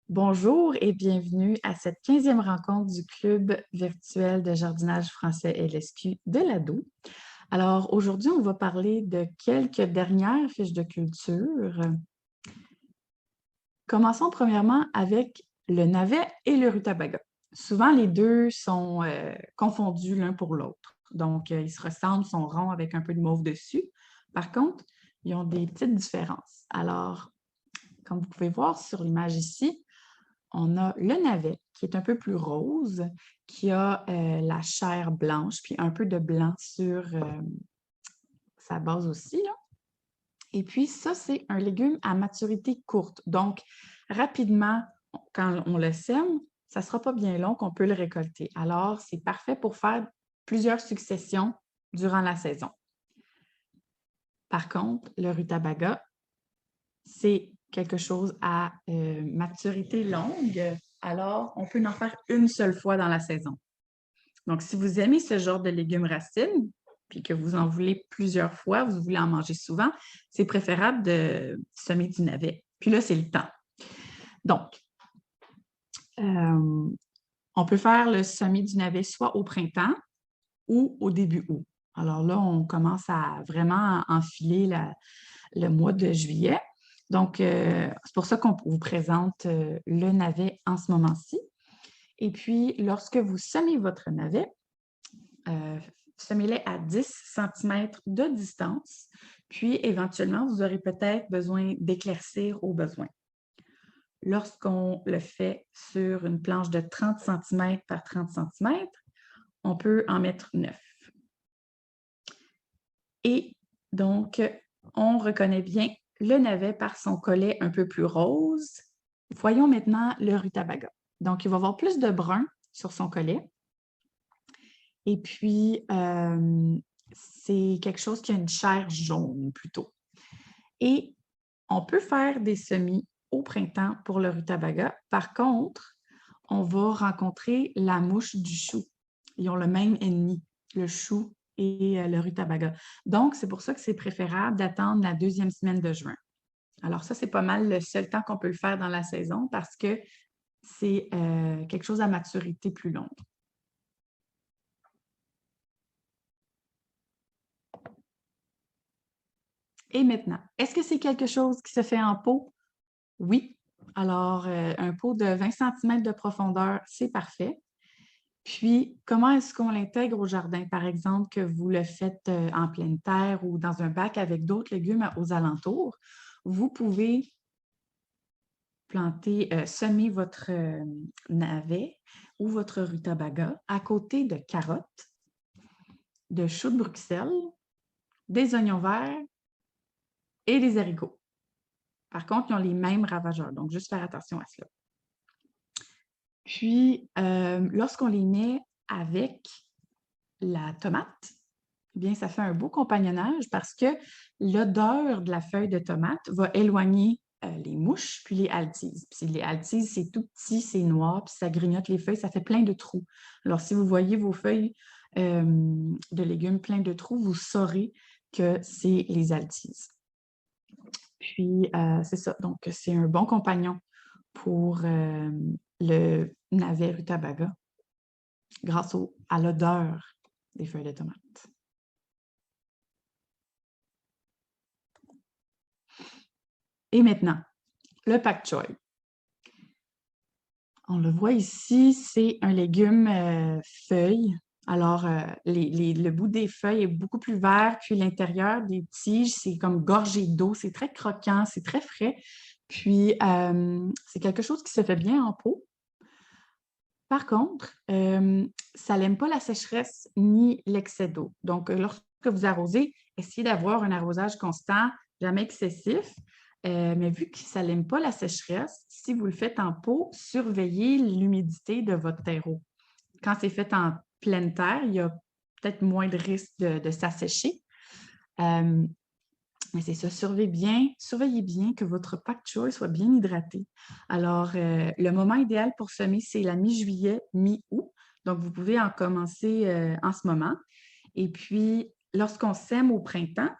Bonjour et bienvenue à cette 15e rencontre du Club virtuel de jardinage français LSQ de l'Ado. Alors, aujourd'hui, on va parler de quelques dernières fiches de culture. Commençons premièrement avec le navet et le rutabaga. Souvent, les deux sont confondus l'un pour l'autre. Donc, ils se ressemblent, sont ronds avec un peu de mauve dessus. Par contre, ils ont des petites différences. Alors, comme vous pouvez voir sur l'image ici, on a le navet qui est un peu plus rose, qui a la chair blanche, puis un peu de blanc sur sa base aussi, là. Et puis ça, c'est un légume à maturité courte. Donc, rapidement, quand on le sème, ça ne sera pas bien long qu'on peut le récolter. Alors, c'est parfait pour faire plusieurs successions durant la saison. Par contre, le rutabaga, c'est quelque chose à maturité longue, alors on peut en faire une seule fois dans la saison. Donc, si vous aimez ce genre de légumes racines, puis que vous en voulez plusieurs fois, vous voulez en manger souvent, c'est préférable de semer du navet. Puis là, c'est le temps. Donc, on peut faire le semis du navet soit au printemps ou au début août. Alors là, on commence à vraiment enfiler le mois de juillet. Donc, c'est pour ça qu'on vous présente le navet en ce moment-ci. Et puis, lorsque vous semez votre navet, semez-les à 10 cm de distance. Puis, éventuellement, vous aurez peut-être besoin d'éclaircir au besoin. Lorsqu'on le fait sur une planche de 30 cm par 30 cm, on peut en mettre 9. Et donc, on reconnaît bien le navet par son collet un peu plus rose. Voyons maintenant le rutabaga. Donc, il va avoir plus de brun sur son collet. Et puis, c'est quelque chose qui a une chair jaune plutôt. Et on peut faire des semis au printemps pour le rutabaga. Par contre, on va rencontrer la mouche du chou. Ils ont le même ennemi, le chou et le rutabaga. Donc, c'est pour ça que c'est préférable d'attendre la 2e semaine de juin. Alors ça, c'est pas mal le seul temps qu'on peut le faire dans la saison parce que c'est quelque chose à maturité plus longue. Et maintenant, est-ce que c'est quelque chose qui se fait en pot? Oui. Alors, un pot de 20 cm de profondeur, c'est parfait. Puis, comment est-ce qu'on l'intègre au jardin? Par exemple, que vous le faites en pleine terre ou dans un bac avec d'autres légumes aux alentours, vous pouvez planter, semer votre navet ou votre rutabaga à côté de carottes, de choux de Bruxelles, des oignons verts et des haricots. Par contre, ils ont les mêmes ravageurs, donc juste faire attention à cela. Puis, lorsqu'on les met avec la tomate, eh bien, ça fait un beau compagnonnage parce que l'odeur de la feuille de tomate va éloigner les mouches puis les altises. Puis les altises, c'est tout petit, c'est noir, puis ça grignote les feuilles, ça fait plein de trous. Alors, si vous voyez vos feuilles de légumes plein de trous, vous saurez que c'est les altises. Puis, c'est ça. Donc, c'est un bon compagnon pour le navet rutabaga grâce à l'odeur des feuilles de tomate. Et maintenant, le pak choi. On le voit ici, c'est un légume feuille. Alors, le bout des feuilles est beaucoup plus vert, puis l'intérieur des tiges, c'est comme gorgé d'eau. C'est très croquant, c'est très frais. Puis, c'est quelque chose qui se fait bien en pot. Par contre, ça n'aime pas la sécheresse ni l'excès d'eau. Donc, lorsque vous arrosez, essayez d'avoir un arrosage constant, jamais excessif. Mais vu que ça n'aime pas la sécheresse, si vous le faites en pot, surveillez l'humidité de votre terreau. Quand c'est fait en pleine terre, il y a peut-être moins de risque de s'assécher. Mais c'est ça, surveillez bien que votre pak choi soit bien hydraté. Alors, le moment idéal pour semer, c'est la mi-juillet, mi-août. Donc, vous pouvez en commencer en ce moment. Et puis, lorsqu'on sème au printemps,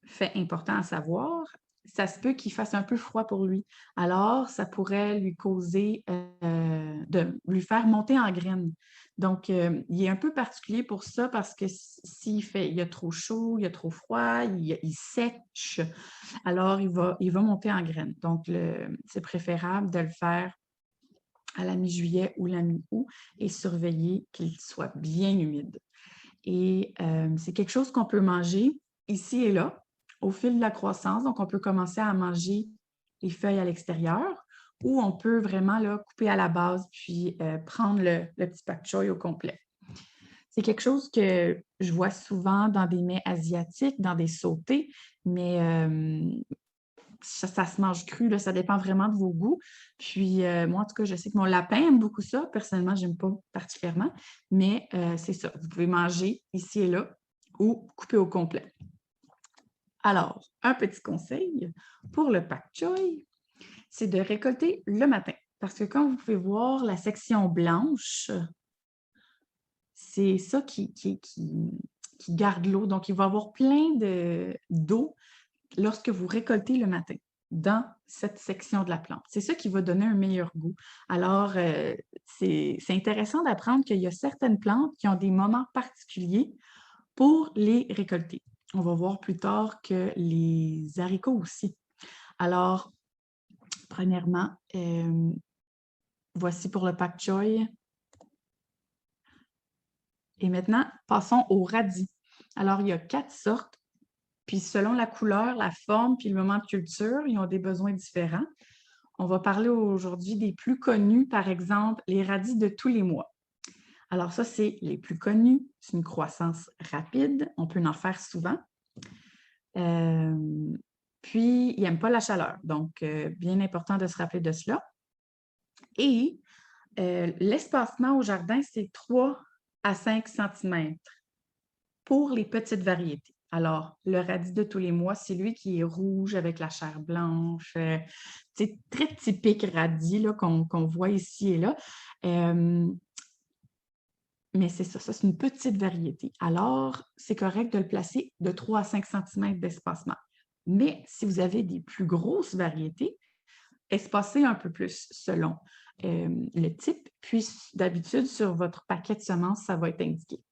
fait important à savoir, ça se peut qu'il fasse un peu froid pour lui. Alors, ça pourrait lui causer de lui faire monter en graines. Donc, il est un peu particulier pour ça parce que il y a trop chaud, il y a trop froid, il sèche, alors il va monter en graines. Donc, c'est préférable de le faire à la mi-juillet ou la mi-août et surveiller qu'il soit bien humide. Et c'est quelque chose qu'on peut manger ici et là au fil de la croissance. Donc, on peut commencer à manger les feuilles à l'extérieur ou on peut vraiment là, couper à la base puis prendre le petit pak choi au complet. C'est quelque chose que je vois souvent dans des mets asiatiques, dans des sautés, mais ça se mange cru, là, ça dépend vraiment de vos goûts. Puis moi, en tout cas, je sais que mon lapin aime beaucoup ça. Personnellement, je n'aime pas particulièrement, mais c'est ça. Vous pouvez manger ici et là ou couper au complet. Alors, un petit conseil pour le pak choi, c'est de récolter le matin. Parce que comme vous pouvez voir, la section blanche, c'est ça qui garde l'eau. Donc, il va y avoir plein d'eau lorsque vous récoltez le matin dans cette section de la plante. C'est ça qui va donner un meilleur goût. Alors, c'est intéressant d'apprendre qu'il y a certaines plantes qui ont des moments particuliers pour les récolter. On va voir plus tard que les haricots aussi. Alors, premièrement, voici pour le pak choi. Et maintenant, passons au radis. Alors, il y a 4 sortes. Puis selon la couleur, la forme, puis le moment de culture, ils ont des besoins différents. On va parler aujourd'hui des plus connus, par exemple, les radis de tous les mois. Alors ça, c'est les plus connus. C'est une croissance rapide. On peut en faire souvent. Puis, ils n'aiment pas la chaleur. Donc, bien important de se rappeler de cela. Et l'espacement au jardin, c'est 3 à 5 cm pour les petites variétés. Alors, le radis de tous les mois, c'est lui qui est rouge avec la chair blanche. C'est très typique radis qu'on voit ici et là. Mais c'est ça, c'est une petite variété. Alors, c'est correct de le placer de 3 à 5 cm d'espacement. Mais si vous avez des plus grosses variétés, espacez un peu plus selon le type. Puis, d'habitude, sur votre paquet de semences, ça va être indiqué.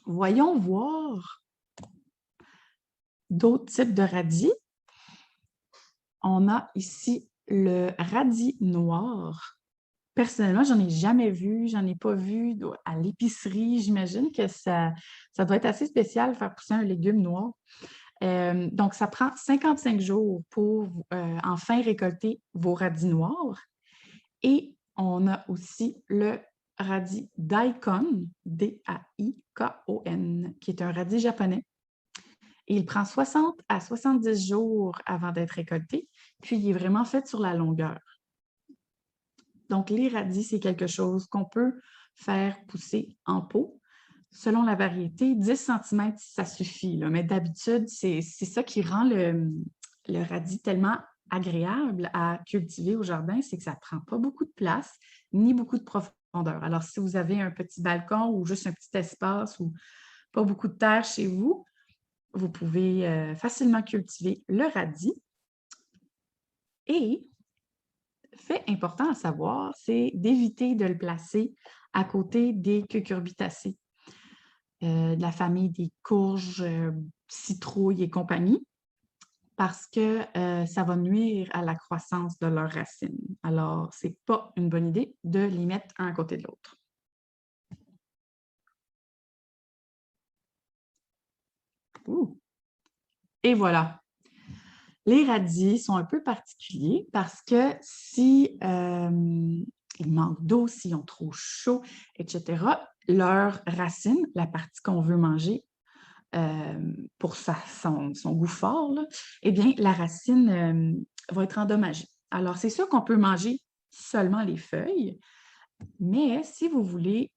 Voyons voir d'autres types de radis. On a ici le radis noir. Personnellement, j'en ai jamais vu, j'en ai pas vu à l'épicerie. J'imagine que ça doit être assez spécial faire pousser un légume noir. Donc, ça prend 55 jours pour enfin récolter vos radis noirs. Et on a aussi le radis daikon, D-A-I-K-O-N, qui est un radis japonais. Et il prend 60 à 70 jours avant d'être récolté, puis il est vraiment fait sur la longueur. Donc, les radis, c'est quelque chose qu'on peut faire pousser en pot. Selon la variété, 10 cm, ça suffit. Là. Mais d'habitude, c'est ça qui rend le radis tellement agréable à cultiver au jardin, c'est que ça ne prend pas beaucoup de place ni beaucoup de profondeur. Alors, si vous avez un petit balcon ou juste un petit espace ou pas beaucoup de terre chez vous, vous pouvez facilement cultiver le radis. Et fait important à savoir, c'est d'éviter de le placer à côté des cucurbitacées, de la famille des courges, citrouilles et compagnie, parce que ça va nuire à la croissance de leurs racines. Alors, ce n'est pas une bonne idée de les mettre un à côté de l'autre. Et voilà. Les radis sont un peu particuliers parce que si ils manquent d'eau, s'ils ont trop chaud, etc., leur racine, la partie qu'on veut manger pour son goût fort, là, eh bien, la racine va être endommagée. Alors, c'est sûr qu'on peut manger seulement les feuilles, mais si vous voulez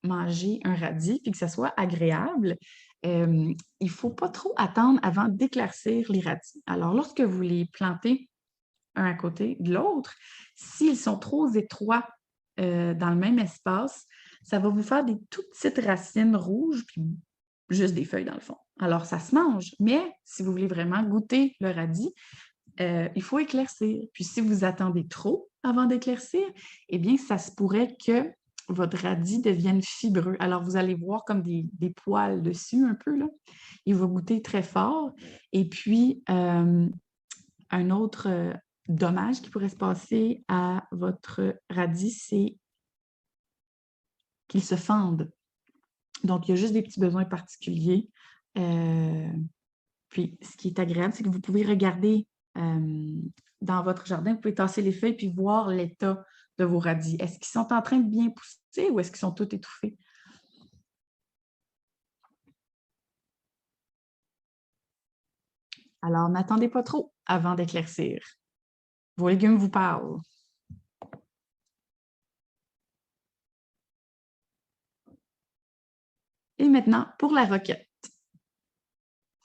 manger un radis puis que ça soit agréable, il ne faut pas trop attendre avant d'éclaircir les radis. Alors, lorsque vous les plantez un à côté de l'autre, s'ils sont trop étroits dans le même espace, ça va vous faire des toutes petites racines rouges puis juste des feuilles dans le fond. Alors, ça se mange, mais si vous voulez vraiment goûter le radis, il faut éclaircir. Puis si vous attendez trop avant d'éclaircir, eh bien, ça se pourrait que votre radis devienne fibreux. Alors, vous allez voir comme des poils dessus un peu, là. Il va goûter très fort. Et puis, un autre dommage qui pourrait se passer à votre radis, c'est qu'il se fende. Donc, il y a juste des petits besoins particuliers. Puis, ce qui est agréable, c'est que vous pouvez regarder dans votre jardin, vous pouvez tasser les feuilles puis voir l'état de vos radis. Est-ce qu'ils sont en train de bien pousser ou est-ce qu'ils sont tous étouffés? Alors, n'attendez pas trop avant d'éclaircir. Vos légumes vous parlent. Et maintenant, pour la roquette.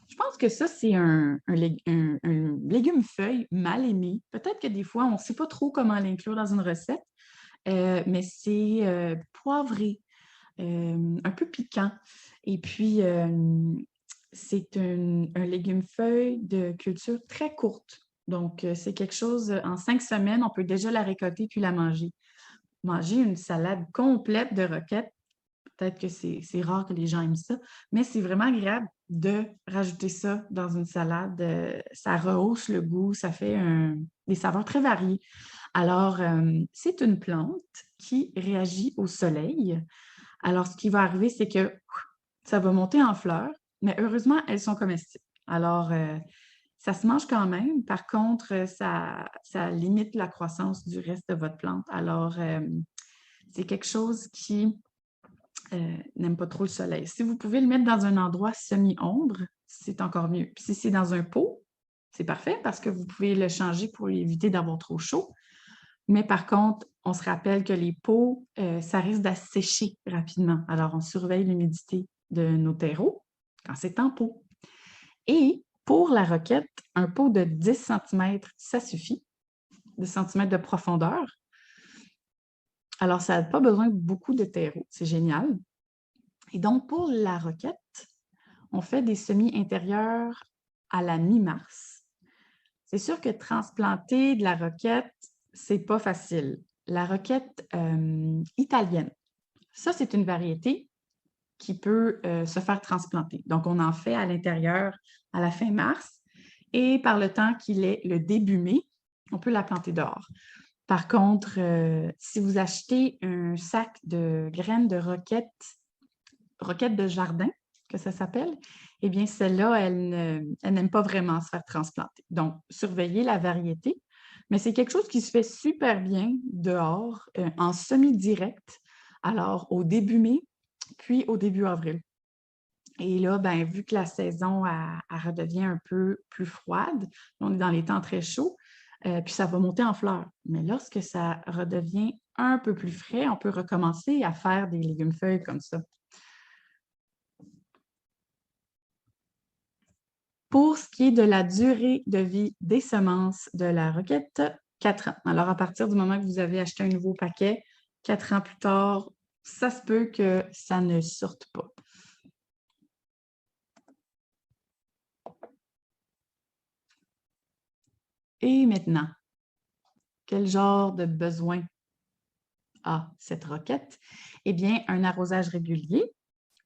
Je pense que ça, c'est un légume feuille mal aimé. Peut-être que des fois, on ne sait pas trop comment l'inclure dans une recette, mais c'est poivré, un peu piquant. Et puis, c'est un légume feuille de culture très courte. Donc, c'est quelque chose, en 5 semaines, on peut déjà la récolter puis la manger. Manger une salade complète de roquettes, peut-être que c'est rare que les gens aiment ça, mais c'est vraiment agréable de rajouter ça dans une salade. Ça rehausse le goût, ça fait des saveurs très variées. Alors, c'est une plante qui réagit au soleil. Alors, ce qui va arriver, c'est que ça va monter en fleurs, mais heureusement, elles sont comestibles. Alors, ça se mange quand même. Par contre, ça limite la croissance du reste de votre plante. Alors, c'est quelque chose qui n'aime pas trop le soleil. Si vous pouvez le mettre dans un endroit semi-ombre, c'est encore mieux. Puis si c'est dans un pot, c'est parfait parce que vous pouvez le changer pour éviter d'avoir trop chaud. Mais par contre, on se rappelle que les pots, ça risque d'assécher rapidement. Alors, on surveille l'humidité de nos terreaux quand c'est en pot. Et pour la roquette, un pot de 10 cm, ça suffit, 10 cm de profondeur. Alors, ça n'a pas besoin de beaucoup de terreau. C'est génial. Et donc, pour la roquette, on fait des semis intérieurs à la mi-mars. C'est sûr que transplanter de la roquette, c'est pas facile. La roquette italienne, ça, c'est une variété qui peut se faire transplanter. Donc, on en fait à l'intérieur à la fin mars et par le temps qu'il est le début mai, on peut la planter dehors. Par contre, si vous achetez un sac de graines de roquette de jardin, que ça s'appelle, eh bien, celle-là, elle n'aime pas vraiment se faire transplanter. Donc, surveillez la variété, mais c'est quelque chose qui se fait super bien dehors, en semi-direct, alors au début mai, puis au début avril. Et là, ben, vu que la saison elle redevient un peu plus froide, on est dans les temps très chauds, puis ça va monter en fleurs. Mais lorsque ça redevient un peu plus frais, on peut recommencer à faire des légumes feuilles comme ça. Pour ce qui est de la durée de vie des semences de la roquette, 4 ans. Alors, à partir du moment que vous avez acheté un nouveau paquet, 4 ans plus tard, ça se peut que ça ne sorte pas. Et maintenant, quel genre de besoin a cette roquette? Eh bien, un arrosage régulier.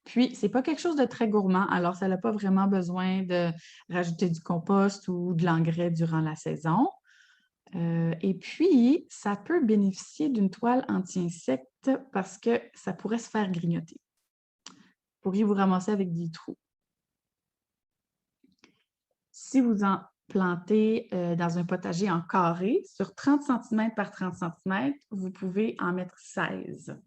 Puis, ce n'est pas quelque chose de très gourmand, alors ça n'a pas vraiment besoin de rajouter du compost ou de l'engrais durant la saison. Et puis, ça peut bénéficier d'une toile anti-insectes parce que ça pourrait se faire grignoter. Vous pourriez vous ramasser avec des trous. Si vous en plantez dans un potager en carré, sur 30 cm par 30 cm, vous pouvez en mettre 16.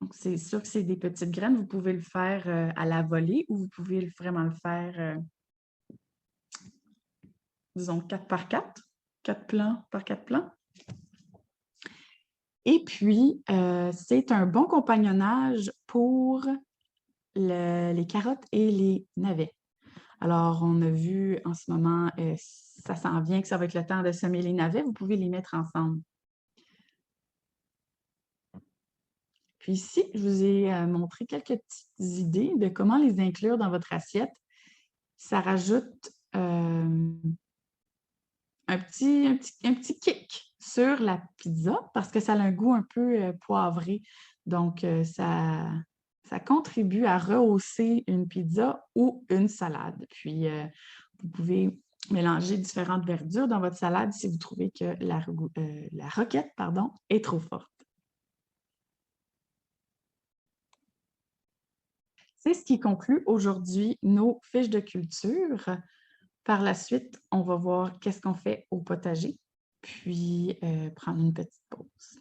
Donc, c'est sûr que c'est des petites graines. Vous pouvez le faire à la volée ou vous pouvez vraiment le faire, disons, 4 par 4, 4 plants par 4 plants. Et puis, c'est un bon compagnonnage pour les carottes et les navets. Alors, on a vu en ce moment, ça s'en vient que ça va être le temps de semer les navets. Vous pouvez les mettre ensemble. Puis ici, je vous ai montré quelques petites idées de comment les inclure dans votre assiette. Ça rajoute un petit kick sur la pizza parce que ça a un goût un peu poivré. Donc, ça contribue à rehausser une pizza ou une salade. Puis, vous pouvez mélanger différentes verdures dans votre salade si vous trouvez que la roquette, pardon, est trop forte. C'est ce qui conclut aujourd'hui nos fiches de culture. Par la suite, on va voir qu'est-ce qu'on fait au potager, puis prendre une petite pause.